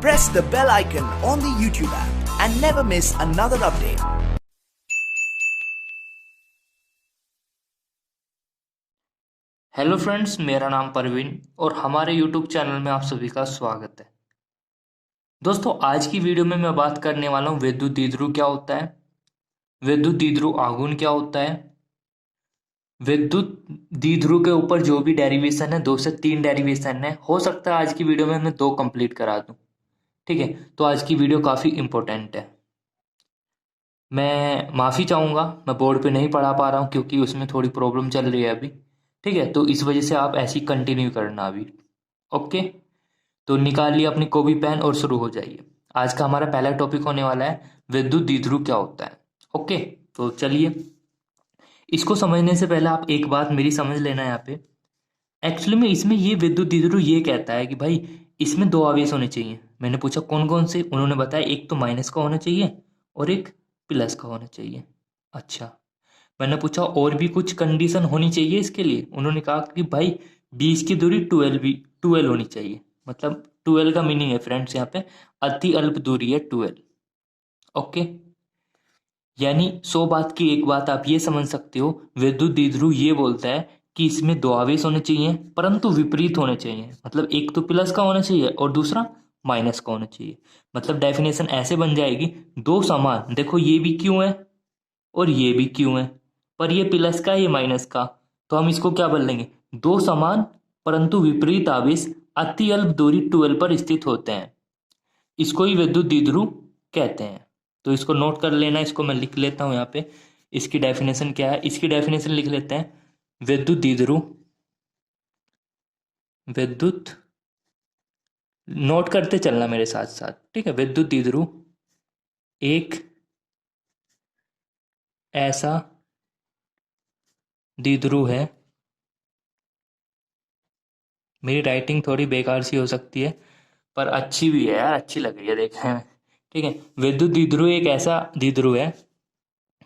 press the bell icon on the YouTube app and never miss another update. Hello friends, मेरा नाम परवीन और हमारे YouTube channel में आप सभी का स्वागत है। दोस्तों, आज की वीडियो में मैं बात करने वाला हूँ विद्युत द्विध्रुव क्या होता है, विद्युत द्विध्रुव आघूर्ण क्या होता है, विद्युत द्विध्रुव के ऊपर जो भी डेरिवेशन है 2 से 3 डेरिवेशन है। हो सकता है आज की वीडियो में मैं 2 कंप्लीट करा दूँ। ठीक है, तो आज की वीडियो काफ़ी इंपॉर्टेंट है। मैं माफ़ी चाहूँगा, मैं बोर्ड पे नहीं पढ़ा पा रहा हूँ क्योंकि उसमें थोड़ी प्रॉब्लम चल रही है अभी। ठीक है, तो इस वजह से आप ऐसी कंटिन्यू करना अभी। ओके, तो निकालिए अपनी कॉपी पेन और शुरू हो जाइए। आज का हमारा पहला टॉपिक होने वाला है विद्युत द्विध्रुव क्या होता है। ओके, तो चलिए, इसको समझने से पहले आप एक बात मेरी समझ लेना यहाँ पे। एक्चुअली में इसमें ये विद्युत द्विध्रुव ये कहता है कि भाई इसमें 2 आवेश होने चाहिए। मैंने पूछा कौन कौन से, उन्होंने बताया एक तो माइनस का होना चाहिए और एक प्लस का होना चाहिए। अच्छा, मैंने पूछा और भी कुछ कंडीशन होनी चाहिए इसके लिए, उन्होंने कहा कि भाई बीच की दूरी 12 होनी चाहिए। मतलब 12 का मीनिंग है फ्रेंड्स यहाँ पे अति अल्प दूरी है 12। ओके, यानी 100 बात की एक बात आप ये समझ सकते हो, विद्युत द्विध्रुव ये बोलता है कि इसमें 2 आवेश होने चाहिए परंतु विपरीत होने चाहिए। मतलब एक तो प्लस का होना चाहिए और दूसरा माइनस का होना चाहिए। मतलब डेफिनेशन ऐसे बन जाएगी, 2 समान, देखो ये भी क्यों है और ये भी क्यों है, पर ये प्लस का ये माइनस का, तो हम इसको क्या बोल लेंगे, 2 समान परंतु विपरीत आवेश अति अल्प दूरी 12 पर स्थित होते हैं। इसको ही विद्युत द्विध्रुव कहते हैं। तो इसको नोट कर लेना, इसको मैं लिख लेता हूं यहाँ पे। इसकी डेफिनेशन क्या है, इसकी डेफिनेशन लिख लेते हैं। विद्युत द्विध्रुव, विद्युत, नोट करते चलना मेरे साथ साथ, ठीक है। विद्युत द्विध्रुव एक ऐसा द्विध्रुव है, मेरी राइटिंग थोड़ी बेकार सी हो सकती है पर अच्छी भी है यार, अच्छी लग रही है देखने में। ठीक है, विद्युत द्विध्रुव एक ऐसा द्विध्रुव है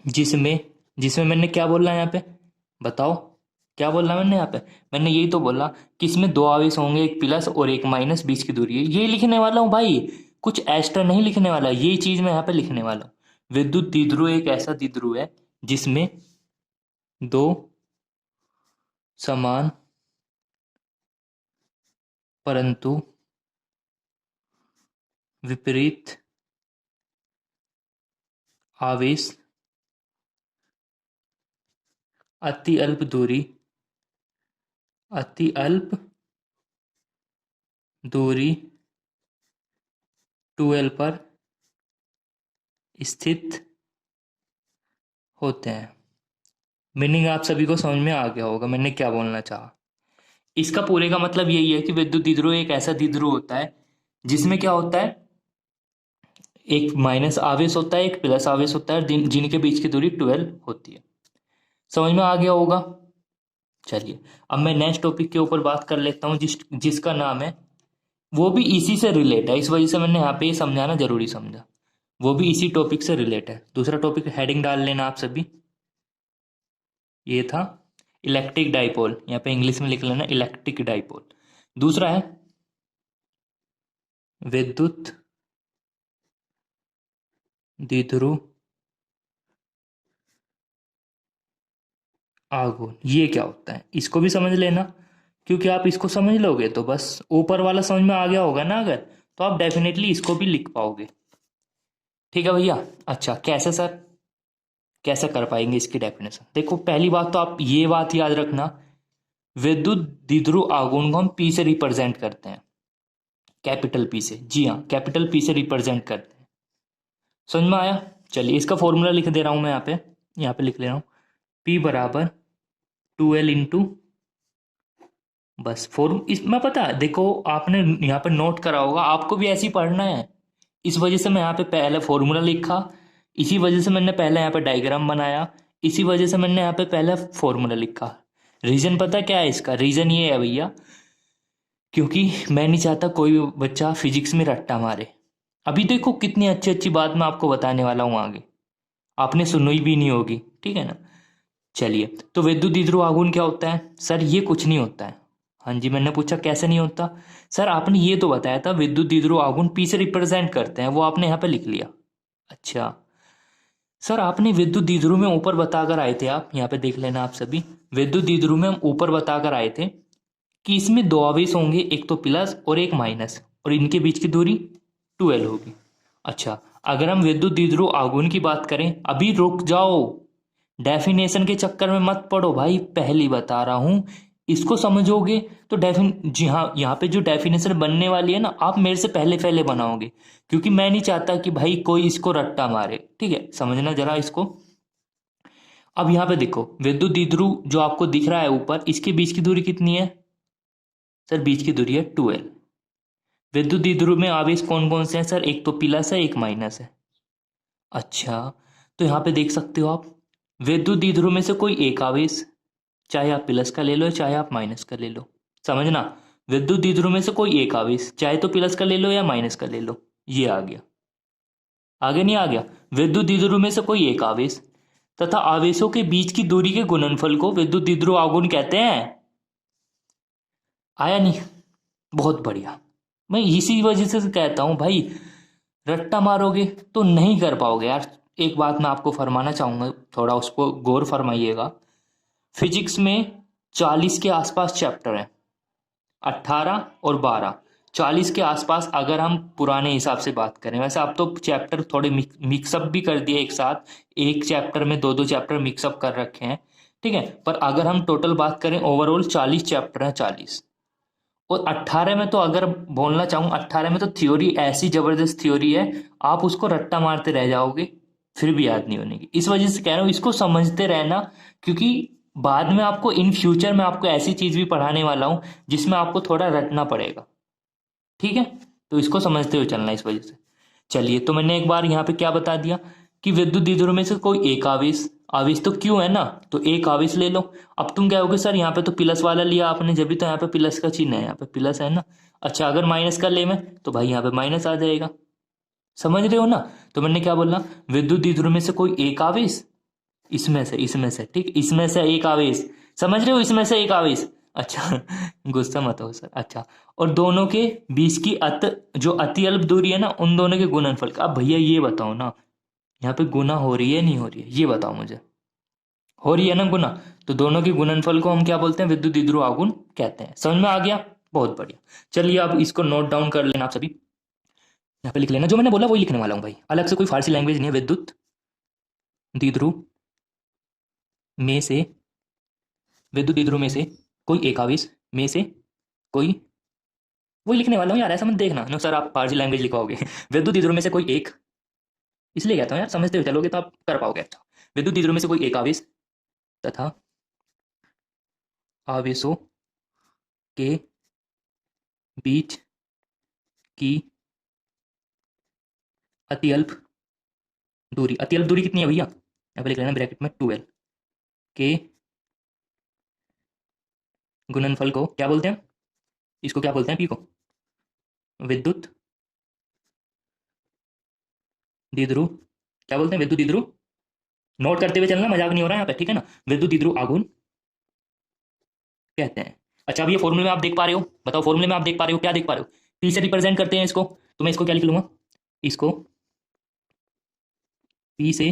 जिसमें जिसमें मैंने क्या बोला यहाँ पे, बताओ क्या बोला मैंने यहाँ पे। मैंने यही तो बोला कि इसमें 2 आवेश होंगे, एक प्लस और एक माइनस, बीच की दूरी है। ये लिखने वाला हूँ भाई, कुछ एक्स्ट्रा नहीं लिखने वाला, यही चीज मैं यहाँ पे लिखने वाला हूँ। विद्युत द्विध्रुव एक ऐसा द्विध्रुव है जिसमें 2 समान परंतु विपरीत आवेश अति अल्प दूरी, अति अल्प दूरी 12 पर स्थित होते हैं। मीनिंग आप सभी को समझ में आ गया होगा मैंने क्या बोलना चाहा। इसका पूरे का मतलब यही है कि विद्युत द्विध्रुव एक ऐसा द्विध्रुव होता है जिसमें क्या होता है, एक माइनस आवेश होता है, एक प्लस आवेश होता है, जिनके बीच की दूरी 12 होती है। समझ में आ गया होगा। चलिए, अब मैं नेक्स्ट टॉपिक के ऊपर बात कर लेता हूँ जिसका नाम है, वो भी इसी से रिलेट है, इस वजह से मैंने यहाँ पे ये समझाना जरूरी समझा। वो भी इसी टॉपिक से रिलेट है। दूसरा टॉपिक हेडिंग डाल लेना आप सभी, ये था इलेक्ट्रिक डाइपोल, यहाँ पे इंग्लिश में लिख लेना इलेक्ट्रिक डाइपोल। दूसरा है विद्युत द्विध्रुव आघूर्ण। ये क्या होता है इसको भी समझ लेना, क्योंकि आप इसको समझ लोगे तो बस ऊपर वाला समझ में आ गया होगा ना अगर, तो आप डेफिनेटली इसको भी लिख पाओगे। ठीक है भैया। अच्छा, कैसे सर, कैसे कर पाएंगे इसकी डेफिनेशन। देखो, पहली बात तो आप ये बात याद रखना, विद्युत द्विध्रुव आघूर्ण को हम पी से रिप्रेजेंट करते हैं, कैपिटल पी से। जी हाँ, कैपिटल पी से रिप्रेजेंट करते हैं। समझ में आया। चलिए, इसका फॉर्मूला लिख दे रहा हूं मैं यहाँ पे लिख ले रहा हूँ, P बराबर 2L इंटू, बस फॉर्म इसमें पता है, देखो आपने यहाँ पे नोट करा होगा, आपको भी ऐसे ही पढ़ना है। इस वजह से मैं यहाँ पे पहले फॉर्मूला लिखा, इसी वजह से मैंने पहले यहाँ पे डायग्राम बनाया, इसी वजह से मैंने यहाँ पे पहले फॉर्मूला लिखा। रीजन पता क्या है इसका, रीजन ये है भैया, क्योंकि मैं नहीं चाहता कोई भी बच्चा फिजिक्स में रट्टा मारे। अभी देखो कितनी अच्छी अच्छी बात मैं आपको बताने वाला हूँ आगे, आपने सुनी भी नहीं होगी, ठीक है ना। चलिए, तो विद्युत द्विध्रुव आघूर्ण क्या होता है सर, ये कुछ नहीं होता है। हाँ जी, मैंने पूछा कैसे नहीं होता। सर आपने ये तो बताया था विद्युत द्विध्रुव आघूर्ण पी से रिप्रेजेंट करते हैं, वो आपने यहाँ पे लिख लिया। अच्छा सर, आपने विद्युत द्विध्रुव में ऊपर बताकर आए थे, आप यहाँ पे देख लेना आप सभी, विद्युत द्विध्रुव में हम ऊपर बताकर आए थे कि इसमें दो आवेश होंगे, एक तो प्लस और एक माइनस, और इनके बीच की दूरी 2L होगी। अच्छा, अगर हम विद्युत द्विध्रुव आघूर्ण की बात करें, अभी रुक जाओ, डेफिनेशन के चक्कर में मत पड़ो भाई, पहली बता रहा हूं, इसको समझोगे तो जी हाँ, यहाँ पे जो डेफिनेशन बनने वाली है ना, आप मेरे से पहले पहले बनाओगे, क्योंकि मैं नहीं चाहता कि भाई कोई इसको रट्टा मारे, ठीक है, समझना जरा इसको। अब यहाँ पे देखो, विद्युत द्विध्रुव जो आपको दिख रहा है ऊपर, इसके बीच की दूरी कितनी है सर? बीच की दूरी है 2L। विद्युत द्विध्रुव में आवेश कौन कौन से हैं सर? एक तो प्लस है, एक माइनस है। अच्छा, तो यहाँ पे देख सकते हो आप, विद्युत द्विध्रुव में से कोई एक आवेश, चाहे आप प्लस का ले लो चाहे आप माइनस का ले लो, समझना, विद्युत द्विध्रुव में से कोई एक आवेश, चाहे तो प्लस का ले लो या माइनस का ले लो, ये आ गया। आगे नहीं आ गया? विद्युत द्विध्रुव में से कोई एक आवेश तथा आवेशों के बीच की दूरी के गुणनफल को विद्युत द्विध्रुव आघूर्ण कहते हैं। आया नहीं? बहुत बढ़िया। मैं इसी वजह से कहता हूं भाई, रट्टा मारोगे तो नहीं कर पाओगे यार। एक बात मैं आपको फरमाना चाहूंगा, थोड़ा उसको गौर फरमाइएगा। फिजिक्स में 40 के आसपास चैप्टर हैं, 18 और 12, 40 के आसपास अगर हम पुराने हिसाब से बात करें। वैसे अब तो चैप्टर थोड़े मिक्सअप भी कर दिए एक साथ, एक चैप्टर में दो दो चैप्टर मिक्सअप कर रखे हैं, ठीक है। पर अगर हम टोटल बात करें, ओवरऑल 40 चैप्टर हैं, 40। और 18 में तो अगर बोलना चाहूँ, 18 में तो थ्योरी ऐसी जबरदस्त थ्योरी है, आप उसको रट्टा मारते रह जाओगे, फिर भी याद नहीं होने की। इस वजह से कह रहा हूँ, इसको समझते रहना, क्योंकि बाद में आपको, इन फ्यूचर में आपको ऐसी चीज भी पढ़ाने वाला हूं जिसमें आपको थोड़ा रटना पड़ेगा, ठीक है। तो इसको समझते हुए चलना इस वजह से। चलिए, तो मैंने एक बार यहाँ पे क्या बता दिया कि विद्युत द्विध्रुव में से कोई एक आवेश, आवेश तो क्यों है ना, तो एक आवेश ले लो। अब तुम क्या कहोगे, सर यहाँ पे तो प्लस वाला लिया आपने, जब भी तो यहाँ पे प्लस का चिन्ह है, यहाँ पे प्लस है ना। अच्छा, अगर माइनस का ले मैं, तो भाई यहाँ पे माइनस आ जाएगा, समझ रहे हो ना। तो मैंने क्या बोला, विद्युत द्विध्रुव में से कोई एक आवेश, इसमें से ठीक, इसमें से एक आवेश, समझ रहे हो, इसमें से एक आवेश। अच्छा गुस्सा मत हो सर। अच्छा, और दोनों के बीच की जो अति अल्प दूरी है ना, उन दोनों के गुणनफल का। अब भैया ये बताओ ना, यहाँ पे गुना हो रही है नहीं हो रही है, ये बताओ मुझे। हो रही है ना गुना, तो दोनों के गुणनफल को हम क्या बोलते हैं? विद्युत द्विध्रुव आघूर्ण कहते हैं। समझ में आ गया? बहुत बढ़िया। चलिए, अब इसको नोट डाउन कर लेना आप सभी, यहाँ पे लिख लेना, जो मैंने बोला वही लिखने वाला हूँ भाई, अलग से कोई फारसी लैंग्वेज नहीं है। विद्युत द्विध्रुव में से, विद्युत द्विध्रुव में से कोई एक आवेश में से कोई, वही लिखने वाला हूँ यार, ऐसा मत देखना ना सर आप फारसी लैंग्वेज लिखवाओगे विद्युत द्विध्रुव में से कोई एक, इसलिए कहता हूँ यार, समझते हुए चलोगे तो आप कर पाओगे। अच्छा, विद्युत द्विध्रुव में से कोई एक आवेश तथा आवेशों के बीच की अति अल्प दूरी, अति अल्प दूरी कितनी है भैया? यहाँ पे लिख लेना ब्रैकेट में 2L के गुणनफल को क्या बोलते हैं? इसको क्या बोलते हैं? पी को विद्युत द्विध्रुव क्या बोलते हैं? विद्युत द्विध्रुव, नोट करते हुए चलना, मजाक नहीं हो रहा है यहाँ पे, ठीक है ना। विद्युत द्विध्रुव आघूर्ण कहते हैं। अच्छा, अब ये फॉर्मूले में आप देख पा रहे हो, बताओ फॉर्मूले में आप देख पा रहे हो, क्या देख पा रहे हो? पी से रिप्रेजेंट करते हैं इसको, तो मैं इसको क्या लिख लूंगा? इसको पी से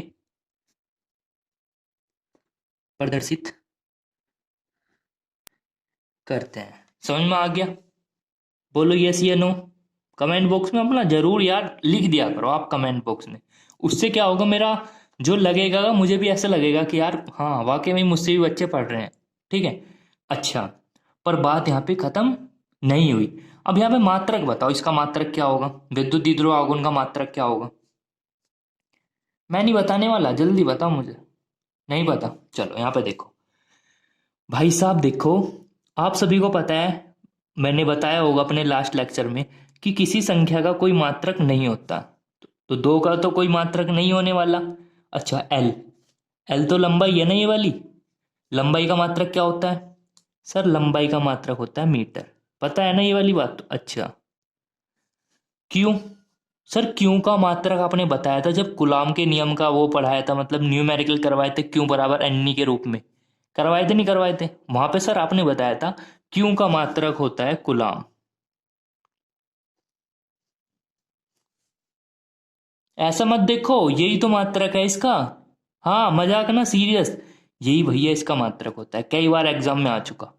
प्रदर्शित करते हैं। समझ में आ गया? बोलो यस या नो, कमेंट बॉक्स में अपना जरूर यार लिख दिया करो आप कमेंट बॉक्स में। उससे क्या होगा, मेरा जो लगेगा, मुझे भी ऐसा लगेगा कि यार हाँ, वाकई में मुझसे भी बच्चे पढ़ रहे हैं, ठीक है। अच्छा, पर बात यहाँ पे खत्म नहीं हुई। अब यहाँ पे मात्रक बताओ, इसका मात्रक क्या होगा? विद्युत द्विध्रुव आघूर्ण का मात्रक क्या होगा? मैं नहीं बताने वाला, जल्दी बताओ मुझे। नहीं पता? चलो यहाँ पे देखो भाई साहब, देखो, आप सभी को पता है, मैंने बताया होगा अपने लास्ट लेक्चर में, कि किसी संख्या का कोई मात्रक नहीं होता, तो दो का तो कोई मात्रक नहीं होने वाला। अच्छा, एल, एल तो लंबाई है ना, ये वाली लंबाई का मात्रक क्या होता है सर? लंबाई का मात्रक होता है मीटर, पता है ना ये वाली बात? अच्छा, क्यों सर? क्यों का मात्रक आपने बताया था जब कूलॉम के नियम का वो पढ़ाया था, मतलब न्यूमेरिकल करवाए थे, क्यों बराबर एन के रूप में करवाए थे, नहीं करवाए थे? वहां पे सर आपने बताया था क्यू का मात्रक होता है कूलाम। ऐसा मत देखो, यही तो मात्रक है इसका। हाँ मजाक ना, सीरियस, यही भैया इसका मात्रक होता है। कई बार एग्जाम में आ चुका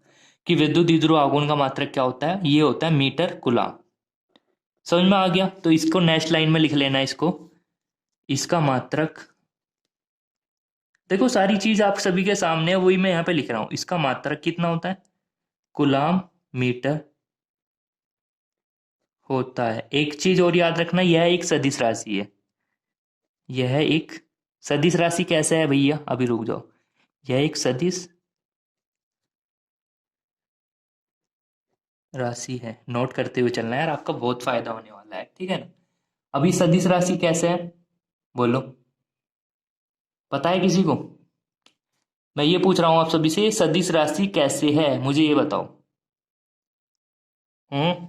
कि विद्युत द्विध्रुव आघूर्ण का मात्रक क्या होता है, ये होता है मीटर कूलाम। समझ में आ गया? तो इसको नेक्स्ट लाइन में लिख लेना इसको, इसका मात्रक। देखो सारी चीज आप सभी के सामने है, वही मैं यहाँ पे लिख रहा हूं। इसका मात्रक कितना होता है? कूलाम मीटर होता है। एक चीज और याद रखना, यह एक सदिश राशि है। यह एक सदिश राशि कैसे है भैया, अभी रुक जाओ। यह एक सदिश राशि है, नोट करते हुए चलना है यार, आपका बहुत फायदा होने वाला है, ठीक है ना। अभी सदिश राशि कैसे है, बोलो, पता है किसी को? मैं ये पूछ रहा हूं आप सभी से, सदिश राशि कैसे है, मुझे ये बताओ। हम्म,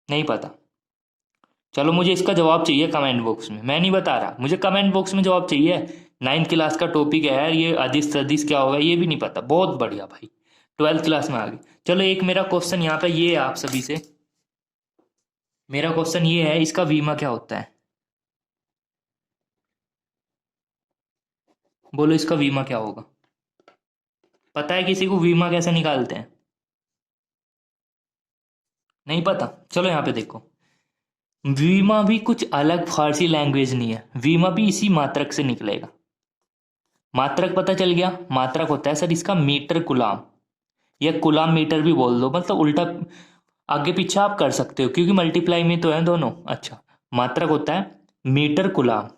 नहीं पता? चलो मुझे इसका जवाब चाहिए कमेंट बॉक्स में, मैं नहीं बता रहा, मुझे कमेंट बॉक्स में जवाब चाहिए। 9th क्लास का टॉपिक है यार ये, अदिश सदिश क्या होगा ये भी नहीं पता, बहुत बढ़िया भाई, 12th क्लास में आ गए। चलो एक मेरा क्वेश्चन यहाँ पे ये है आप सभी से, मेरा क्वेश्चन ये है, इसका बीमा क्या होता है? बोलो इसका बीमा क्या होगा? पता है किसी को बीमा कैसे निकालते हैं? नहीं पता? चलो यहाँ पे देखो, बीमा भी कुछ अलग फारसी लैंग्वेज नहीं है, बीमा भी इसी मात्रक से निकलेगा। मात्रक पता चल गया? मात्रक होता है सर इसका मीटर कुलाम, या कुलाम मीटर भी बोल दो, मतलब उल्टा आगे पीछे आप कर सकते हो क्योंकि मल्टीप्लाई में तो है दोनों। अच्छा, मात्रक होता है मीटर कुलाम।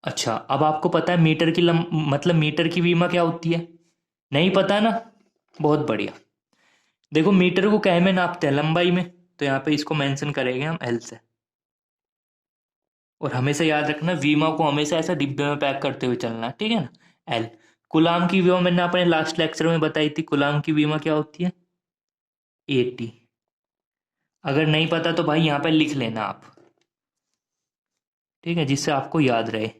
अच्छा, अब आपको पता है मीटर की मतलब मीटर की बीमा क्या होती है? नहीं पता है ना? बहुत बढ़िया। देखो मीटर को क्या में नापते हैं, लंबाई में, तो यहाँ पे इसको मेंशन करेंगे हम एल से। और हमेशा याद रखना बीमा को हमेशा ऐसा डिब्बे में पैक करते हुए चलना, ठीक है ना। एल, कुलाम की बीमा मैंने अपने लास्ट लेक्चर में बताई थी, कुलाम की बीमा क्या होती है? 80। अगर नहीं पता तो भाई यहाँ पे लिख लेना आप, ठीक है, जिससे आपको याद रहे।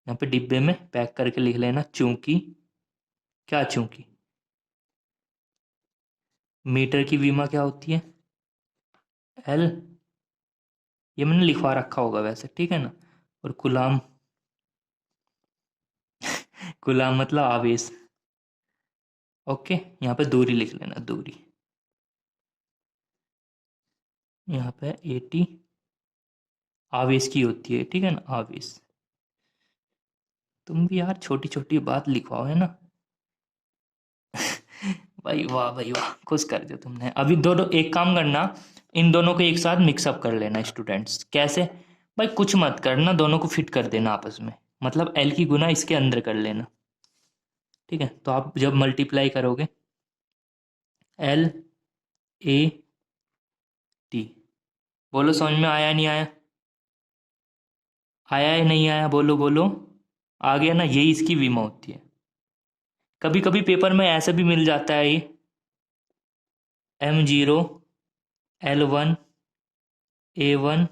यहाँ पे डिब्बे में पैक करके लिख लेना, चूंकि, क्या चूंकि, मीटर की बीमा क्या होती है? एल, ये मैंने लिखवा रखा होगा वैसे, ठीक है ना। और गुलाम, गुलाम मतलब आवेश। ओके, यहाँ पे दूरी लिख लेना, दूरी। यहाँ पे 80 आवेश की होती है, ठीक है ना, आवेश। तुम भी यार छोटी छोटी बात लिखवाओ, है ना। भाई वाह, खुश कर दिया तुमने। अभी दोनों एक काम करना, इन दोनों को एक साथ मिक्सअप कर लेना स्टूडेंट्स। कैसे? भाई कुछ मत करना, दोनों को फिट कर देना आपस में, मतलब एल की गुना इसके अंदर कर लेना, ठीक है। तो आप जब मल्टीप्लाई करोगे एल ए टी, बोलो समझ में आया नहीं आया? आया है नहीं आया, बोलो बोलो। आ गया ना, यही इसकी बीमा होती है। कभी कभी पेपर में ऐसा भी मिल जाता है, ये M0 L1 A1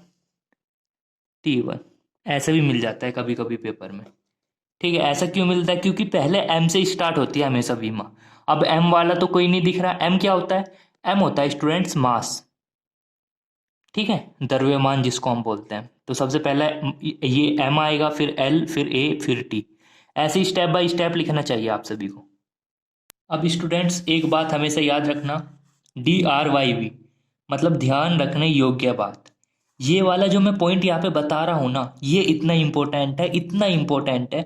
T1, ऐसा भी मिल जाता है कभी कभी पेपर में, ठीक है। ऐसा क्यों मिलता है? क्योंकि पहले एम से स्टार्ट होती है हमेशा बीमा। अब एम वाला तो कोई नहीं दिख रहा, एम क्या होता है? एम होता है स्टूडेंट्स मास, ठीक है, द्रव्यमान जिसको हम बोलते हैं। तो सबसे पहले ये एम आएगा, फिर एल, फिर ए, फिर टी, ऐसे स्टेप बाय स्टेप लिखना चाहिए आप सभी को। अब स्टूडेंट्स एक बात हमेशा याद रखना, DRYV मतलब ध्यान रखने योग्य बात। ये वाला जो मैं पॉइंट यहाँ पे बता रहा हूँ ना, ये इतना इम्पोर्टेंट है, इतना इम्पोर्टेंट है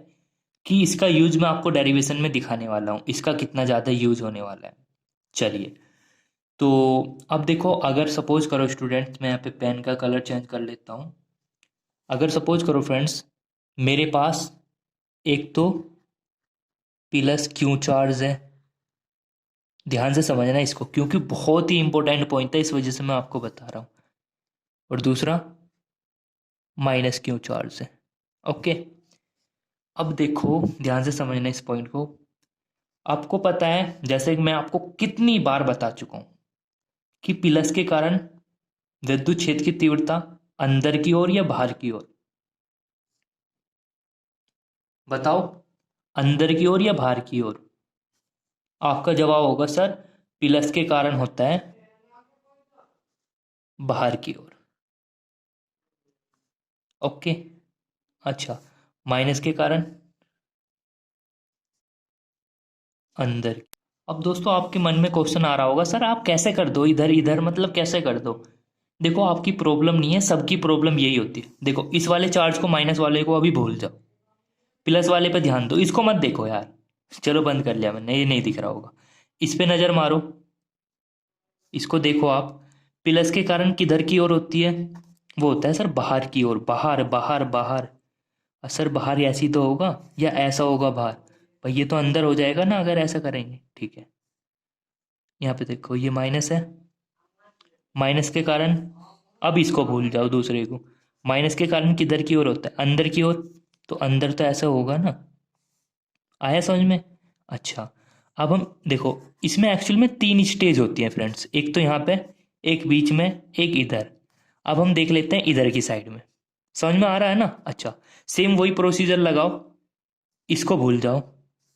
कि इसका यूज मैं आपको डेरिवेशन में दिखाने वाला हूँ, इसका कितना ज़्यादा यूज होने वाला है। चलिए, तो अब देखो, अगर सपोज करो स्टूडेंट्स, मैं यहाँ पे पेन का कलर चेंज कर लेता हूँ। अगर सपोज करो फ्रेंड्स, मेरे पास एक तो प्लस क्यू चार्ज है, ध्यान से समझना इसको क्योंकि बहुत ही इंपॉर्टेंट पॉइंट है, इस वजह से मैं आपको बता रहा हूँ। और दूसरा माइनस क्यू चार्ज है, ओके। अब देखो ध्यान से समझना इस पॉइंट को। आपको पता है, जैसे कि मैं आपको कितनी बार बता चुका हूं, कि प्लस के कारण विद्युत क्षेत्र की तीव्रता अंदर की ओर या बाहर की ओर, बताओ, अंदर की ओर या बाहर की ओर? आपका जवाब होगा सर प्लस के कारण होता है बाहर की ओर। ओके, अच्छा, माइनस के कारण अंदर। अब दोस्तों आपके मन में क्वेश्चन आ रहा होगा, सर आप कैसे कर दो इधर इधर, मतलब कैसे कर दो। देखो आपकी प्रॉब्लम नहीं है, सबकी प्रॉब्लम यही होती है। देखो इस वाले चार्ज को, माइनस वाले को अभी भूल जाओ, प्लस वाले पे ध्यान दो, इसको मत देखो यार। चलो बंद कर लिया मैंने, ये नहीं दिख रहा होगा। इस पे नजर मारो, इसको देखो आप। प्लस के कारण किधर की ओर होती है, वो होता है सर बाहर की ओर, बाहर बाहर बाहर। सर बाहर ऐसी तो होगा या ऐसा होगा बाहर, भाई ये तो अंदर हो जाएगा ना अगर ऐसा करेंगे। ठीक है, यहाँ पे देखो ये माइनस है, माइनस के कारण, अब इसको भूल जाओ दूसरे को। माइनस के कारण किधर की ओर होता है, अंदर की ओर, तो अंदर तो ऐसा होगा ना। आया समझ में। अच्छा, अब हम देखो इसमें एक्चुअल में 3 स्टेज होती हैं फ्रेंड्स, एक तो यहाँ पे, एक बीच में, एक इधर। अब हम देख लेते हैं इधर की साइड में, समझ में आ रहा है ना। अच्छा, सेम वही प्रोसीजर लगाओ, इसको भूल जाओ,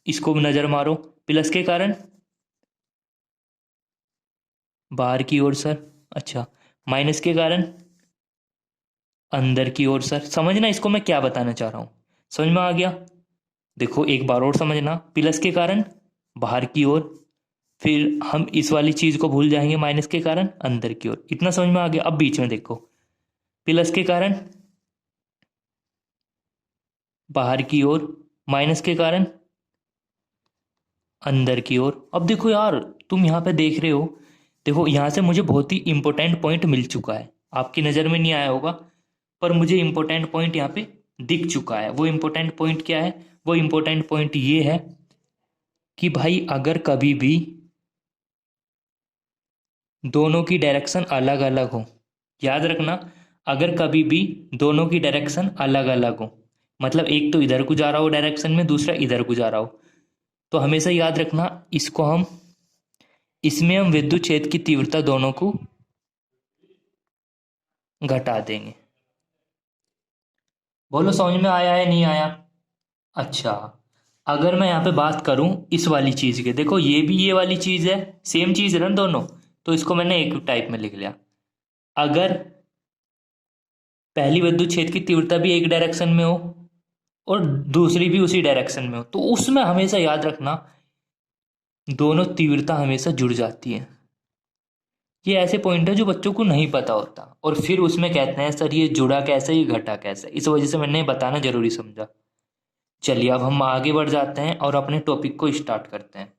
इसको नजर मारो। प्लस के कारण बाहर की ओर सर। अच्छा, माइनस के कारण अंदर की ओर सर। समझना इसको मैं क्या बताना चाह रहा हूं, समझ में आ गया। देखो एक बार और समझना, प्लस के कारण बाहर की ओर, फिर हम इस वाली चीज को भूल जाएंगे, माइनस के कारण अंदर की ओर। इतना समझ में आ गया। अब बीच में देखो, प्लस के कारण बाहर की ओर, माइनस के कारण अंदर की ओर। अब देखो यार, तुम यहाँ पे देख रहे हो, देखो यहाँ से मुझे बहुत ही इंपॉर्टेंट पॉइंट मिल चुका है। आपकी नज़र में नहीं आया होगा, पर मुझे इंपॉर्टेंट पॉइंट यहाँ पे दिख चुका है। वो इंपॉर्टेंट पॉइंट क्या है, वो इंपॉर्टेंट पॉइंट ये है कि भाई अगर कभी भी दोनों की डायरेक्शन अलग अलग हो, याद रखना, अगर कभी भी दोनों की डायरेक्शन अलग अलग हो, मतलब एक तो इधर को जा रहा हो डायरेक्शन में, दूसरा इधर को जा रहा हो, तो हमेशा याद रखना इसको हम, इसमें हम विद्युत क्षेत्र की तीव्रता दोनों को घटा देंगे। बोलो समझ में आया है नहीं आया। अच्छा, अगर मैं यहाँ पे बात करूं इस वाली चीज के, देखो ये भी ये वाली चीज है, सेम चीज है ना दोनों, तो इसको मैंने एक टाइप में लिख लिया। अगर पहली विद्युत क्षेत्र की तीव्रता भी एक डायरेक्शन में हो और दूसरी भी उसी डायरेक्शन में हो, तो उसमें हमेशा याद रखना दोनों तीव्रता हमेशा जुड़ जाती है। ये ऐसे पॉइंट है जो बच्चों को नहीं पता होता, और फिर उसमें कहते हैं सर ये जुड़ा कैसे, ये घटा कैसे। इस वजह से मैंने बताना जरूरी समझा। चलिए अब हम आगे बढ़ जाते हैं और अपने टॉपिक को स्टार्ट करते हैं।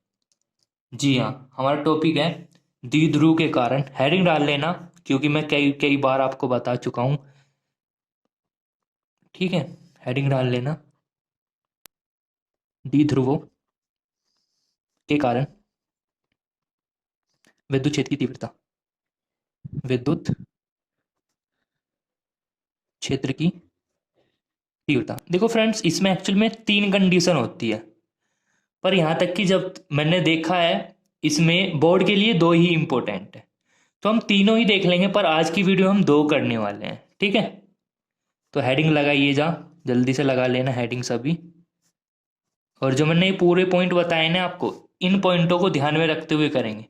जी हाँ, हमारा टॉपिक है द्विध्रुव के कारण। हेडिंग डाल लेना, क्योंकि मैं कई कई बार आपको बता चुका हूं। ठीक है, हेडिंग डाल लेना, द्विध्रुवों के कारण विद्युत क्षेत्र की तीव्रता, विद्युत क्षेत्र की तीव्रता। देखो फ्रेंड्स, इसमें एक्चुअल में 3 कंडीशन होती है, पर यहां तक कि जब मैंने देखा है, इसमें बोर्ड के लिए 2 ही इंपॉर्टेंट है, तो हम तीनों ही देख लेंगे, पर आज की वीडियो हम 2 करने वाले हैं। ठीक है, तो हेडिंग लगाइए, जा जल्दी से लगा लेना हेडिंग सभी। और जो मैंने ये पूरे पॉइंट बताए ना आपको, इन पॉइंटों को ध्यान में रखते हुए करेंगे।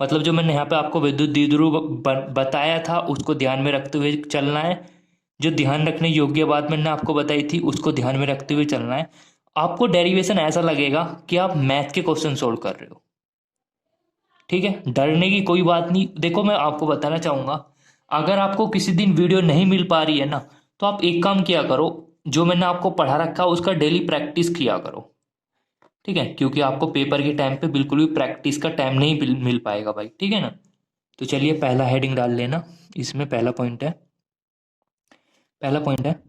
मतलब जो मैंने यहाँ पे आपको विद्युत द्विध्रुव बताया था, उसको ध्यान में रखते हुए चलना है। जो ध्यान रखने योग्य बात मैंने आपको बताई थी, उसको ध्यान में रखते हुए चलना है। आपको डेरिवेशन ऐसा लगेगा कि आप मैथ के क्वेश्चन सोल्व कर रहे हो। ठीक है, डरने की कोई बात नहीं। देखो मैं आपको बताना चाहूंगा, अगर आपको किसी दिन वीडियो नहीं मिल पा रही है ना, तो आप एक काम किया करो, जो मैंने आपको पढ़ा रखा उसका डेली प्रैक्टिस किया करो। ठीक है, क्योंकि आपको पेपर के टाइम पे बिल्कुल भी प्रैक्टिस का टाइम नहीं मिल पाएगा भाई। ठीक है ना, तो चलिए पहला हेडिंग डाल लेना। इसमें पहला पॉइंट है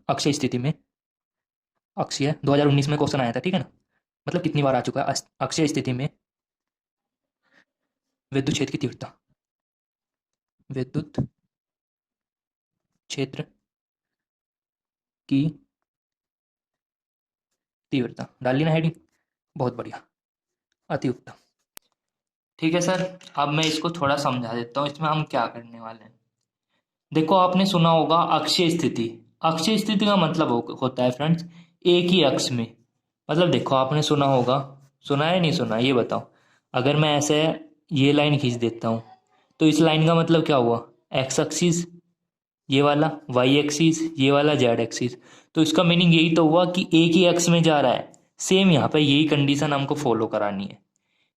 अक्षय स्थिति में, अक्षीय 2019 में क्वेश्चन आया था। ठीक है ना, मतलब कितनी बार आ चुका है। अक्षय स्थिति में विद्युत क्षेत्र की तीव्रता, विद्युत क्षेत्र की तीव्रता डाल ली ना हेडिंग, बहुत बढ़िया, अति उत्तम। ठीक है सर, अब मैं इसको थोड़ा समझा देता हूँ, इसमें हम क्या करने वाले हैं। देखो आपने सुना होगा अक्षीय स्थिति। अक्षीय स्थिति का मतलब होता है फ्रेंड्स एक ही अक्ष में। मतलब देखो आपने सुना होगा, सुना है नहीं सुना ये बताओ। अगर मैं ऐसे ये लाइन खींच देता हूँ तो इस लाइन का मतलब क्या हुआ, एक्स एक्सिस ये वाला, वाई एक्सिस ये वाला, जेड एक्सिस। तो इसका मीनिंग यही तो हुआ कि एक ही एक्स में जा रहा है। सेम यहाँ पे यही कंडीशन हमको फॉलो करानी है।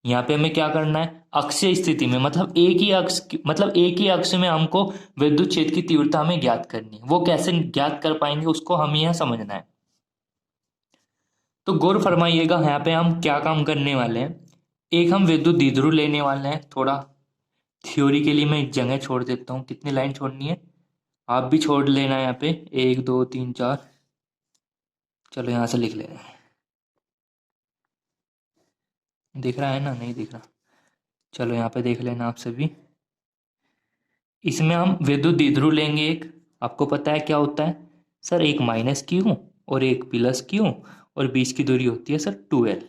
यहाँ पे हमें क्या करना है, अक्षीय स्थिति में मतलब एक ही अक्ष में हमको विद्युत क्षेत्र की तीव्रता हमें ज्ञात करनी है। वो कैसे ज्ञात कर पाएंगे उसको हम यहाँ समझना है। तो गौर फरमाइएगा यहाँ पे हम क्या काम करने वाले हैं। एक हम विद्युत द्विध्रुव लेने वाले हैं। थोड़ा थ्योरी के लिए मैं एक जगह छोड़ देता हूँ, कितनी लाइन छोड़नी है आप भी छोड़ लेना यहाँ पे, 1 2 3 4। चलो यहाँ से लिख ले रहे हैं, दिख रहा है ना, नहीं दिख रहा, चलो यहाँ पे देख लेना आप सभी। इसमें हम विद्युत द्विध्रुव लेंगे एक। आपको पता है क्या होता है सर, एक माइनस क्यू और एक प्लस क्यू और बीच की दूरी होती है सर 2L।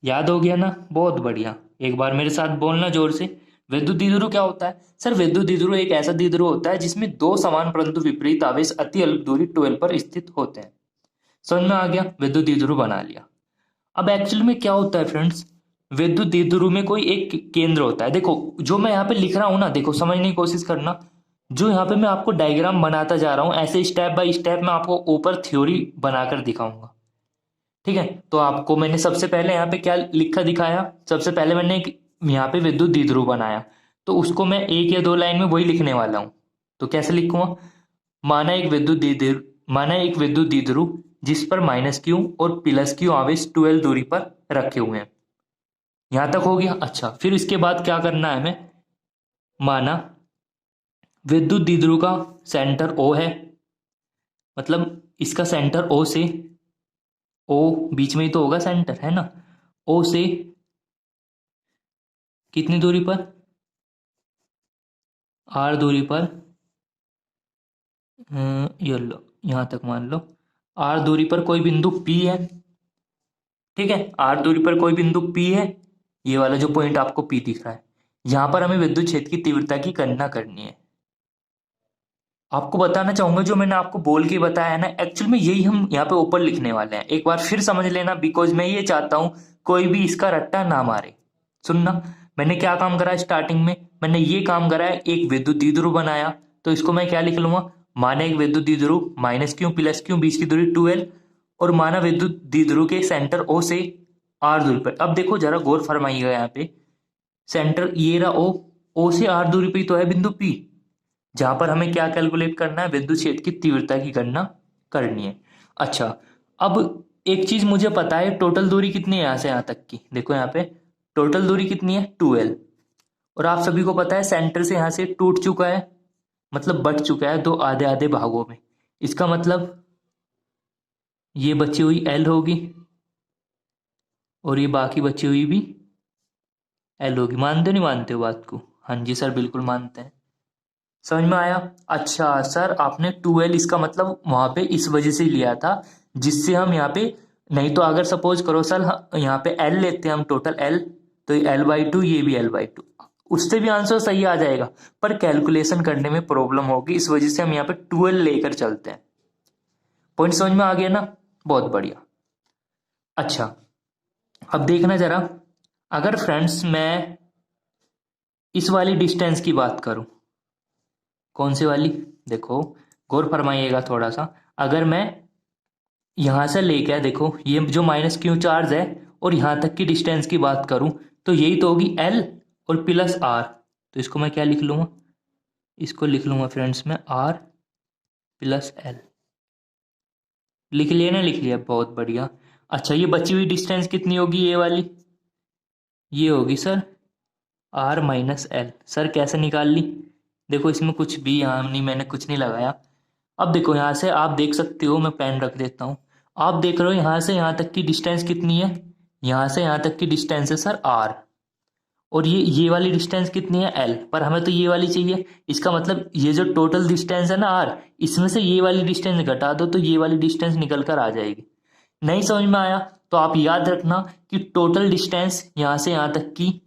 याद हो गया ना, बहुत बढ़िया। एक बार मेरे साथ बोलना जोर से, विद्युत द्विध्रुव क्या होता है सर। विद्युत द्विध्रुव एक ऐसा द्विध्रुव होता है जिसमें दो समान परंतु विपरीत आवेश अति अल्प दूरी 2L पर स्थित होते हैं। समझ में आ गया, विद्युत द्विध्रुव बना लिया। अब एक्चुअली में क्या होता है फ्रेंड्स, विद्युत द्विध्रुव में कोई एक केंद्र होता है। देखो जो मैं यहाँ पे लिख रहा हूँ ना, देखो समझने की कोशिश करना। जो यहाँ पे मैं आपको डायग्राम बनाता जा रहा हूँ, ऐसे स्टेप बाय स्टेप मैं आपको ऊपर थ्योरी बनाकर दिखाऊंगा, ठीक है। तो आपको मैंने सबसे पहले यहाँ पे क्या लिखा दिखाया, सबसे पहले मैंने एक यहाँ पे विद्युत द्विध्रुव बनाया। तो उसको मैं एक या दो लाइन में वही लिखने वाला हूँ। तो कैसे लिखूंगा, माना एक विद्युत द्विध्रुव जिस पर माइनस क्यू और प्लस क्यू आवेश 2L दूरी पर रखे हुए हैं। यहां तक हो गया। अच्छा, फिर इसके बाद क्या करना है हमें, माना विद्युत द्विध्रुव का सेंटर O है, मतलब इसका सेंटर O से, O बीच में ही तो होगा सेंटर, है ना। O से कितनी दूरी पर, R दूरी पर, ये लो यहां तक मान लो R दूरी पर कोई बिंदु P है, ठीक है। R दूरी पर कोई बिंदु P है, ये वाला जो पॉइंट आपको P दिख रहा है। यहां पर हमें विद्युत क्षेत्र की तीव्रता की गणना करनी है। आपको बताना चाहूंगा जो मैंने आपको बोल के बताया है ना, एक्चुअल में यही हम यहाँ पे ऊपर लिखने वाले हैं। एक बार फिर समझ लेना, बिकॉज मैं ये चाहता हूं कोई भी इसका रट्टा ना मारे। सुनना, मैंने क्या काम करा है स्टार्टिंग में, मैंने ये काम करा है, एक विद्युत द्विध्रुव बनाया। तो इसको मैं क्या लिख लूंगा, माना एक विद्युत द्विध्रुव माइनस क्यू प्लस क्यू बीच की दूरी 2L, और माना विद्युत द्विध्रुव के सेंटर O से R दूरी पर। अब देखो जरा गौर फरमाइएगा यहाँ पे, सेंटर ये रहा O से R दूरी पे ही तो है बिंदु P, जहां पर हमें क्या कैलकुलेट करना है, विद्युत क्षेत्र की तीव्रता की गणना करनी है। अच्छा, अब एक चीज मुझे पता है, टोटल दूरी कितनी है यहां से यहां तक की, देखो यहाँ पे टोटल दूरी कितनी है 2L। और आप सभी को पता है सेंटर से यहां से टूट चुका है, मतलब बट चुका है दो आधे आधे भागों में। इसका मतलब ये बची हुई L होगी और ये बाकी बची हुई भी L होगी। मानते नहीं मानते हो बात को? हाँ जी सर, बिल्कुल मानते हैं। समझ में आया? अच्छा सर, आपने 2L इसका मतलब वहां पे इस वजह से लिया था जिससे हम यहाँ पे, नहीं तो अगर सपोज करो सर यहाँ पे L लेते हैं हम टोटल L, तो ये L/2 ये भी L/2, उससे भी आंसर सही आ जाएगा, पर कैलकुलेशन करने में प्रॉब्लम होगी, इस वजह से हम यहाँ पे 2L लेकर चलते हैं। पॉइंट समझ में आ गया ना, बहुत बढ़िया। अच्छा, अब देखना जरा, अगर फ्रेंड्स मैं इस वाली डिस्टेंस की बात करूं, कौन सी वाली, देखो गौर फरमाइएगा थोड़ा सा। अगर मैं यहां से लेके, देखो ये जो माइनस क्यू चार्ज है और यहां तक की डिस्टेंस की बात करूं, तो यही तो होगी L और प्लस R। तो इसको मैं क्या लिख लूंगा, इसको लिख लूंगा फ्रेंड्स में R प्लस L। लिख लिया ना, लिख लिया, बहुत बढ़िया। अच्छा, ये बची हुई डिस्टेंस कितनी होगी, ये वाली, ये होगी sir R minus L। Sir कैसे निकाल ली, देखो इसमें कुछ भी यहाँ नहीं, मैंने कुछ नहीं लगाया। अब देखो यहाँ से आप देख सकते हो, मैं पेन रख देता हूँ। आप देख रहे हो यहाँ से यहाँ तक की डिस्टेंस कितनी है, यहाँ से यहाँ तक की डिस्टेंस है सर R, और ये वाली डिस्टेंस कितनी है L, पर हमें तो ये वाली चाहिए। इसका मतलब ये जो टोटल डिस्टेंस है ना R, इसमें से ये वाली डिस्टेंस घटा दो तो ये वाली डिस्टेंस निकल कर आ जाएगी। नहीं समझ में आया तो आप याद रखना कि टोटल डिस्टेंस यहाँ से यहाँ तक की,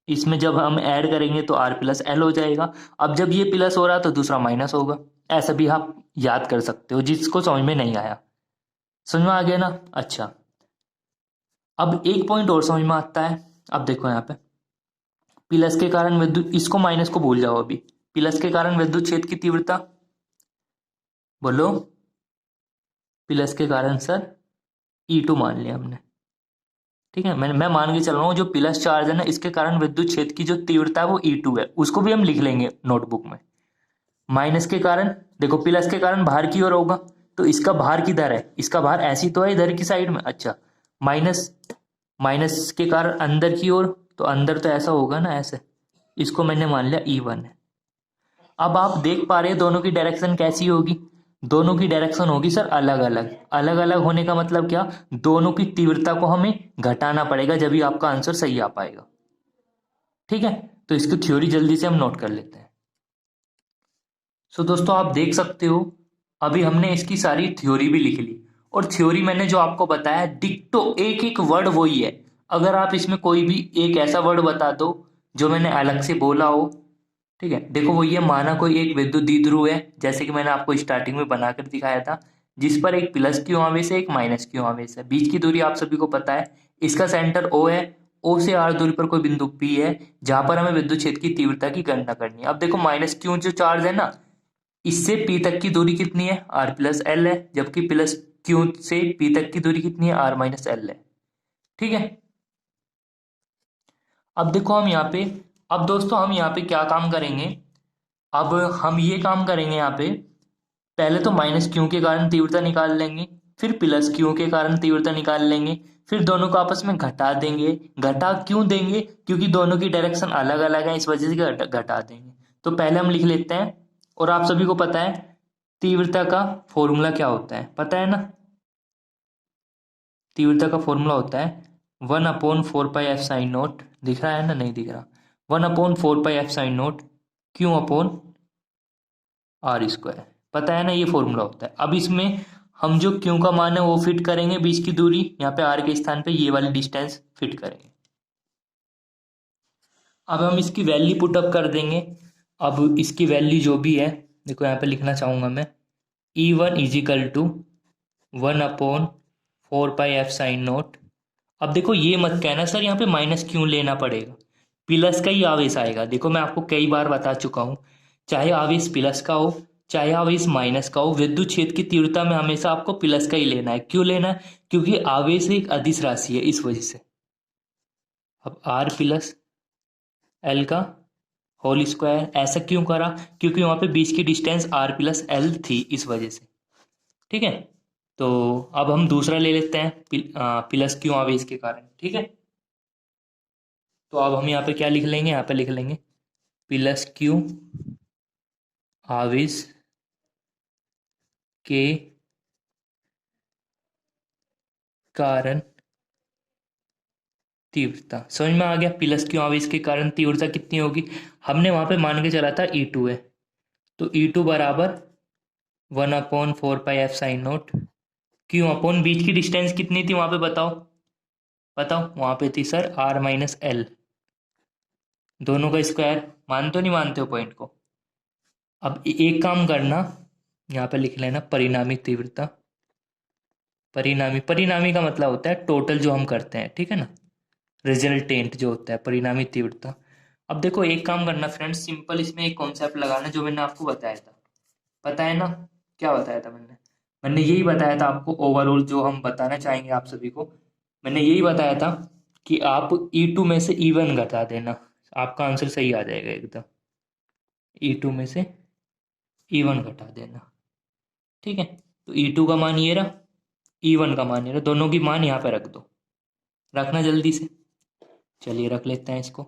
इसमें जब हम ऐड करेंगे तो R प्लस L हो जाएगा। अब जब ये प्लस हो रहा तो दूसरा माइनस होगा, ऐसा भी आप याद कर सकते हो, जिसको समझ में नहीं आया। समझ में आ गया ना? अच्छा, अब एक पॉइंट और समझ में आता है। अब देखो यहाँ पे प्लस के कारण विद्युत, इसको माइनस को भूल जाओ अभी। प्लस के कारण विद्युत क्षेत्र की तीव्रता बोलो। प्लस के कारण सर E2 मान लिया हमने। ठीक है, मैं मान के चल रहा हूँ जो प्लस चार्ज है ना, इसके कारण विद्युत क्षेत्र की जो तीव्रता है वो E2 है, उसको भी हम लिख लेंगे नोटबुक में। माइनस के कारण, देखो प्लस के कारण बाहर की ओर होगा, तो इसका भार किधर है, इसका भार ऐसी तो है इधर की साइड में। अच्छा, माइनस, माइनस के कारण अंदर की ओर, तो अंदर तो ऐसा होगा ना, ऐसे। इसको मैंने मान लिया E1 है। अब आप देख पा रहे हैं दोनों की डायरेक्शन कैसी होगी, दोनों की डायरेक्शन होगी सर अलग अलग। अलग अलग होने का मतलब क्या, दोनों की तीव्रता को हमें घटाना पड़ेगा, जब भी आपका आंसर सही आ पाएगा। ठीक है, तो इसकी थ्योरी जल्दी से हम नोट कर लेते हैं। सो दोस्तों आप देख सकते हो अभी हमने इसकी सारी थ्योरी भी लिख ली, और थ्योरी मैंने जो आपको बताया डिक्टो एक एक वर्ड वही है। अगर आप इसमें कोई भी एक ऐसा वर्ड बता दो जो मैंने अलग से बोला हो, ठीक है, देखो वो ये माना कोई एक विद्युत द्विध्रुव है, जैसे कि मैंने आपको स्टार्टिंग में बनाकर दिखाया था, जिस पर एक प्लस क्यू आवेश है एक माइनस क्यू आवेश है, बीच की दूरी आप सभी को पता है, इसका सेंटर O है, O से R दूरी पर कोई बिंदु P है, जहां पर हमें विद्युत क्षेत्र की तीव्रता की गणना करनी है। अब देखो माइनस क्यू जो चार्ज है ना, इससे P तक की दूरी कितनी है, R प्लस एल है, जबकि प्लस क्यू से P तक की दूरी कितनी है, R माइनस एल है। ठीक है, अब देखो हम यहाँ पे, अब दोस्तों हम यहाँ पे क्या काम करेंगे, अब हम ये काम करेंगे यहाँ पे, पहले तो माइनस क्यू के कारण तीव्रता निकाल लेंगे, फिर प्लस क्यू के कारण तीव्रता निकाल लेंगे, फिर दोनों को आपस में घटा देंगे। घटा क्यों देंगे, क्योंकि दोनों की डायरेक्शन अलग अलग है, इस वजह से घटा देंगे। तो पहले हम लिख लेते हैं, और आप सभी को पता है तीव्रता का फॉर्मूला क्या होता है, पता है ना। तीव्रता का फॉर्मूला होता है 1/4πf sin0, दिख रहा है ना, नहीं दिख रहा, 1/4πf sin0 Q/R², पता है ना, ये फॉर्मूला होता है। अब इसमें हम जो क्यू का मान है वो फिट करेंगे, बीच की दूरी, यहाँ पे आर के स्थान पे ये वाली डिस्टेंस फिट करेंगे। अब हम इसकी वैल्यू पुट अप कर देंगे। अब इसकी वैल्यू जो भी है, देखो यहाँ पे लिखना चाहूंगा मैं, E1 = 1/4πf sin0। अब देखो ये मत कहना सर यहाँ पे माइनस क्यों लेना पड़ेगा, प्लस का ही आवेश आएगा। देखो मैं आपको कई बार बता चुका हूँ, चाहे आवेश प्लस का हो चाहे आवेश माइनस का हो, विद्युत क्षेत्र की तीव्रता में हमेशा आपको प्लस का ही लेना है। क्यों लेना है, क्योंकि आवेश एक अदिश राशि है, इस वजह से। अब R प्लस एल का होल स्क्वायर, ऐसा क्यों करा, क्योंकि वहां पे बीच की डिस्टेंस R प्लस एल थी, इस वजह से। ठीक है, तो अब हम दूसरा ले लेते हैं, प्लस क्यों आवेश के कारण। ठीक है, तो अब हम यहाँ पे क्या लिख लेंगे, यहाँ पे लिख लेंगे प्लस क्यू आवेश के कारण तीव्रता। समझ में आ गया, प्लस क्यू आवेश के कारण तीव्रता कितनी होगी, हमने वहां पे मान के चला था E2 है, तो E2 बराबर 1/4πf sin0 क्यू अपॉन बीच की डिस्टेंस कितनी थी वहां पे, बताओ बताओ, वहां पे थी सर R माइनस एल, दोनों का स्क्वायर। मानते हो नहीं मानते हो पॉइंट को। अब एक काम करना, यहाँ पे लिख लेना परिणामी तीव्रता। परिणामी, परिणामी का मतलब होता है टोटल जो हम करते हैं, ठीक है ना, रिजल्टेंट जो होता है परिणामी तीव्रता। अब देखो एक काम करना फ्रेंड्स, सिंपल इसमें एक कॉन्सेप्ट लगाना जो मैंने आपको बताया था, पता है ना, क्या बताया था मैंने, मैंने यही बताया था आपको, ओवरऑल जो हम बताना चाहेंगे आप सभी को, मैंने यही बताया था कि आप E2 में से E1 घटा देना, आपका आंसर सही आ जाएगा एकदम। E2 में से E1 घटा देना। ठीक है, तो E2 का मान ये रहा, E1 का मान ये रहा, दोनों की मान यहाँ पे रख दो, रखना जल्दी से। चलिए रख लेते हैं इसको,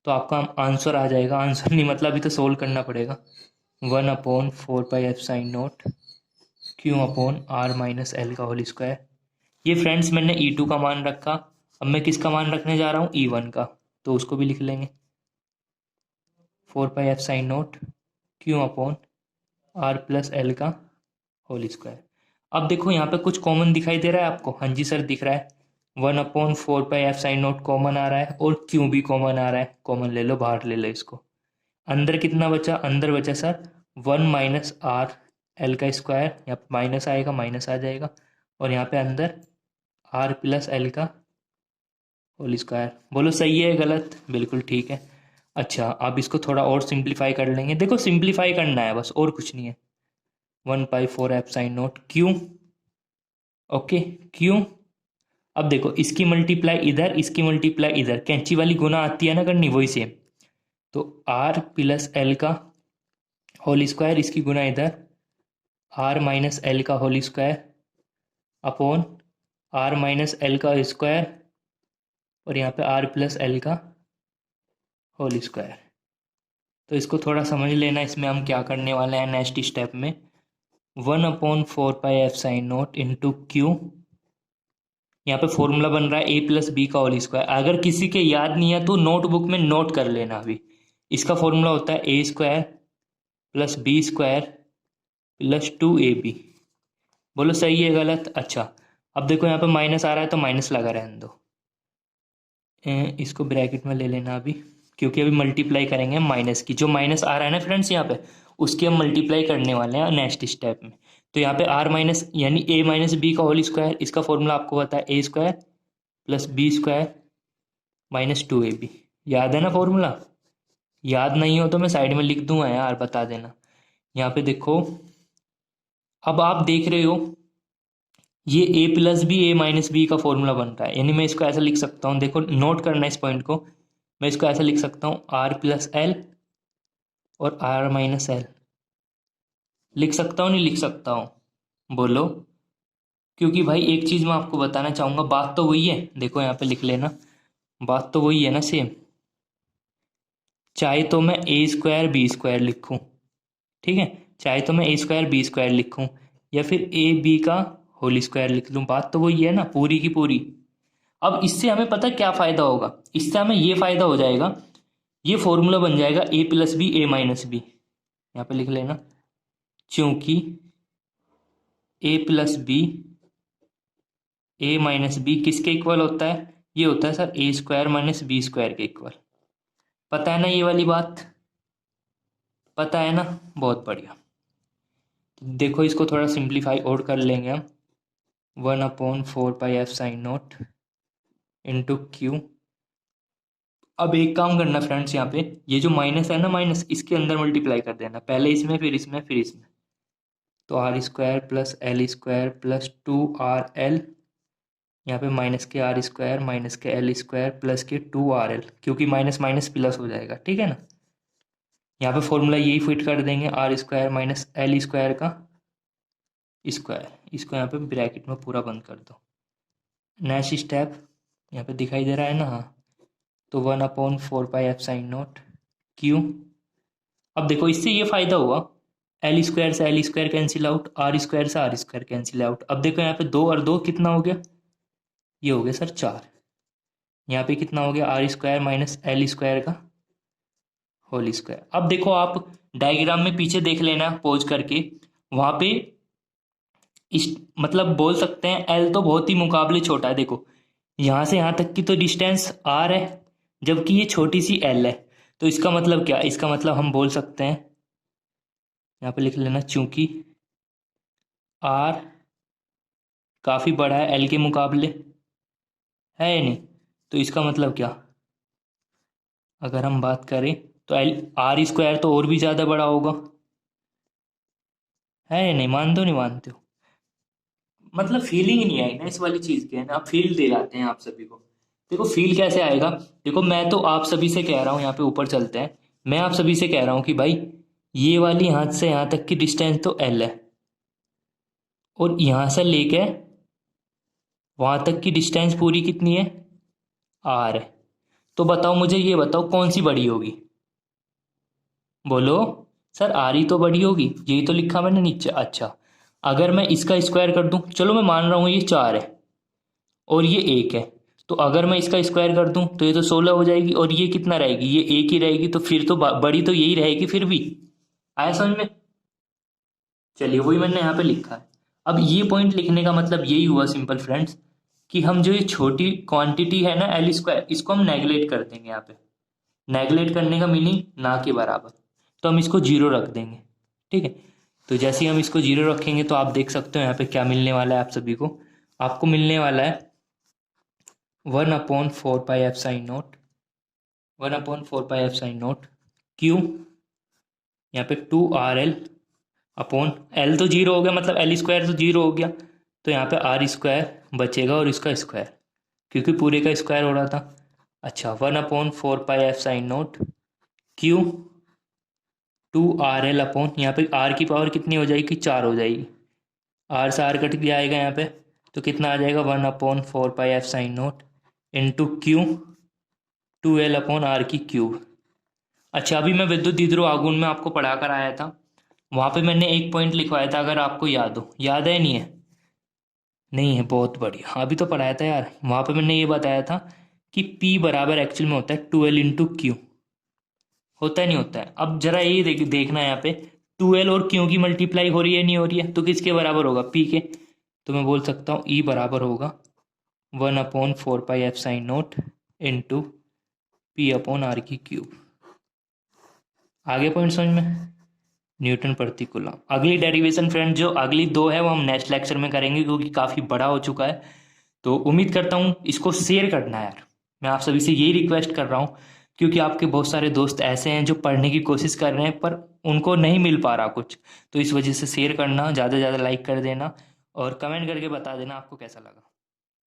तो आपका आंसर आ जाएगा, आंसर नहीं मतलब अभी तो सोल्व करना पड़ेगा, 1/4πf sin0 Q/R minus L का होल स्क्वायर। ये फ्रेंड्स मैंने E2 का मान रखा, अब मैं किसका मान रखने जा रहा हूँ, E1 का, तो उसको भी लिख लेंगे 4πf sin0 Q/R plus L का होल स्क्वायर। अब देखो यहाँ पे कुछ कॉमन दिखाई दे रहा है आपको, हाँ जी सर दिख रहा है, 1/4πf sin0 कॉमन आ रहा है, और क्यू भी कॉमन आ रहा है, कॉमन ले लो, बाहर ले लो इसको। अंदर कितना बचा, अंदर बचा सर 1 माइनस आर एल का स्क्वायर, यहाँ पे माइनस आएगा, माइनस आ जाएगा, और यहाँ पे अंदर R प्लस एल का होल स्क्वायर। बोलो सही है गलत? बिल्कुल ठीक है। अच्छा, अब इसको थोड़ा और सिंप्लीफाई कर लेंगे। देखो सिंप्लीफाई करना है बस, और कुछ नहीं है। 1/4 F sine nought Q. Okay, Q. अब देखो इसकी मल्टीप्लाई इधर, इसकी मल्टीप्लाई इधर, कैंची वाली गुना आती है ना करनी, वही सेम। तो आर प्लस एल का होल स्क्वायर, इसकी गुना इधर आर माइनस एल का whole square upon R minus L का स्क्वायर, और यहाँ पे आर प्लस एल का होल स्क्वायर। तो इसको थोड़ा समझ लेना, इसमें हम क्या करने वाले हैं नेक्स्ट स्टेप में। 1/4 pi epsilon naught into Q. यहाँ पे फॉर्मूला बन रहा है ए प्लस बी का होल स्क्वायर। अगर किसी के याद नहीं है तो नोटबुक में नोट कर लेना अभी। इसका फॉर्मूला होता है A square plus B square plus 2ab। बोलो सही है गलत? अच्छा, अब देखो यहाँ पे माइनस आ रहा है तो माइनस लगा रहने दो। इसको ब्रैकेट में ले लेना अभी, क्योंकि अभी मल्टीप्लाई करेंगे माइनस की। जो माइनस आ रहा है ना फ्रेंड्स यहाँ पे, उसकी हम मल्टीप्लाई करने वाले हैं नेक्स्ट स्टेप में। तो यहाँ पे आर माइनस यानी ए माइनस बी का होल स्क्वायर, इसका फॉर्मूला आपको पता है A square plus B square minus 2ab। याद है ना फॉर्मूला? याद नहीं हो तो मैं साइड में लिख दूंगा यार, बता देना। यहाँ पे देखो, अब आप देख रहे हो ये ए प्लस बी ए माइनस बी का फॉर्मूला बन रहा है, यानी मैं इसको ऐसा लिख सकता हूँ। देखो नोट करना इस पॉइंट को, मैं इसको ऐसा लिख सकता हूँ आर प्लस एल और आर माइनस एल। लिख सकता हूँ नहीं लिख सकता हूँ? बोलो। क्योंकि भाई एक चीज़ मैं आपको बताना चाहूँगा, बात तो वही है। देखो यहाँ पे लिख लेना, बात तो वही है ना सेम। चाहे तो मैं ए स्क्वायर बी स्क्वायर लिखूँ, ठीक है, चाहे तो मैं ए स्क्वायर बी स्क्वायर लिखूँ, या फिर ए बी का होल स्क्वायर लिख लूँ, बात तो वही है ना पूरी की पूरी। अब इससे हमें पता क्या फ़ायदा होगा, इससे हमें ये फ़ायदा हो जाएगा, ये फॉर्मूला बन जाएगा ए प्लस बी ए माइनस बी। यहाँ पे लिख लेना, क्योंकि ए प्लस बी ए माइनस बी किसके इक्वल होता है? ये होता है सर ए स्क्वायर माइनस बी स्क्वायर के इक्वल। पता है ना ये वाली बात? पता है ना? बहुत बढ़िया। देखो इसको थोड़ा सिंप्लीफाई और कर लेंगे हम। 1/4 pi epsilon naught into Q. अब एक काम करना फ्रेंड्स, यहाँ पे ये जो माइनस है ना, माइनस इसके अंदर मल्टीप्लाई कर देना, पहले इसमें फिर इसमें फिर इसमें। तो R square plus L square plus 2RL, यहाँ पे minus k R square minus k L square plus k 2RL, क्योंकि माइनस माइनस प्लस हो जाएगा, ठीक है ना। यहाँ पे फॉर्मूला यही फिट कर देंगे, R square minus L square का स्क्वायर। इसको यहाँ पे ब्रैकेट में पूरा बंद कर दो। नेक्स्ट स्टेप यहाँ पे दिखाई दे रहा है ना, हाँ। तो 1/4 pi epsilon nought q. अब देखो इससे ये फायदा हुआ, एल स्क्वायर से L square cancel out, R square से आर स्क्वायर कैंसिल आउट। अब देखो यहाँ पे 2 और 2 कितना हो गया? ये हो गया सर 4। यहाँ पे कितना हो गया? R square minus L square का होल स्क्वायर। अब देखो आप डायग्राम में पीछे देख लेना पॉज करके, वहां पे इस मतलब बोल सकते हैं एल तो बहुत ही मुकाबले छोटा है। देखो यहाँ से यहाँ तक की तो डिस्टेंस आर है, जबकि ये छोटी सी एल है। तो इसका मतलब क्या? इसका मतलब हम बोल सकते हैं, यहाँ पे लिख लेना, चूंकि आर काफ़ी बड़ा है एल के मुकाबले, है या नहीं? तो इसका मतलब क्या, अगर हम बात करें तो एल आर स्क्वायर तो और भी ज़्यादा बड़ा होगा, है या नहीं? मानते हो नहीं मानते हो? मतलब फीलिंग नहीं आई ना इस वाली चीज़ की, है ना। आप फील दिलाते हैं आप सभी को। देखो फील कैसे आएगा, देखो मैं तो आप सभी से कह रहा हूँ, यहाँ पे ऊपर चलते हैं, मैं आप सभी से कह रहा हूँ कि भाई ये वाली यहाँ से यहाँ तक की डिस्टेंस तो एल है, और यहाँ से लेके वहाँ तक की डिस्टेंस पूरी कितनी है? आर है। तो बताओ मुझे, ये बताओ कौन सी बड़ी होगी? बोलो। सर आर ही तो बड़ी होगी, यही तो लिखा मैंने नीचे। अच्छा, अगर मैं इसका स्क्वायर कर दूं, चलो मैं मान रहा हूँ ये 4 है और ये 1 है, तो अगर मैं इसका स्क्वायर कर दूं तो ये तो 16 हो जाएगी, और ये कितना रहेगी? ये 1 ही रहेगी। तो फिर तो बड़ी तो यही रहेगी फिर भी। आया समझ में? चलिए वही मैंने यहाँ पे लिखा है। अब ये पॉइंट लिखने का मतलब यही हुआ सिंपल फ्रेंड्स, कि हम जो ये छोटी क्वांटिटी है ना एल स्क्वायर, इसको हम नेगलेक्ट कर देंगे। यहाँ पे नेगलेक्ट करने का मीनिंग ना के बराबर, तो हम इसको 0 रख देंगे, ठीक है। तो जैसे ही हम इसको 0 रखेंगे तो आप देख सकते हो यहाँ पे क्या मिलने वाला है आप सभी को। आपको मिलने वाला है 1/4 pi epsilon naught Q, यहाँ पे 2RL अपॉन एल तो जीरो हो गया, मतलब एल स्क्वायर तो जीरो हो गया, तो यहाँ पे आर स्क्वायर बचेगा और इसका स्क्वायर, क्योंकि पूरे का स्क्वायर हो रहा था। अच्छा, 1/4 pi epsilon naught Q 2RL upon, यहाँ पे आर की पावर कितनी हो जाएगी, 4 हो जाएगी, आर से आर कट जाएगा यहाँ पे, तो कितना आ जाएगा 1/4 pi epsilon naught into Q 2L/r3। अच्छा, अभी मैं विद्युत द्विध्रुव आघूर्ण में आपको पढ़ा कर आया था, वहाँ पे मैंने एक पॉइंट लिखवाया था, अगर आपको याद हो, याद है नहीं है? नहीं है, बहुत बढ़िया, अभी तो पढ़ाया था यार। वहाँ पे मैंने ये बताया था कि P बराबर एक्चुअल में होता है 2L/Q, होता है नहीं होता है? अब जरा ये देखना है यहाँ पे 2L और Q की मल्टीप्लाई हो रही है नहीं हो रही है, तो किसके बराबर होगा, P के। तो मैं बोल सकता हूँ E बराबर होगा 1/4 pi epsilon naught into P/r3। आगे पॉइंट समझ में? न्यूटन प्रति कूलम। अगली डेरिवेशन फ्रेंड, जो अगली दो है वो हम नेक्स्ट लेक्चर में करेंगे, क्योंकि काफ़ी बड़ा हो चुका है। तो उम्मीद करता हूँ इसको शेयर करना है यार, मैं आप सभी से यही रिक्वेस्ट कर रहा हूँ, क्योंकि आपके बहुत सारे दोस्त ऐसे हैं जो पढ़ने की कोशिश कर रहे हैं पर उनको नहीं मिल पा रहा कुछ, तो इस वजह से शेयर करना, ज़्यादा से ज़्यादा लाइक कर देना और कमेंट करके बता देना आपको कैसा लगा।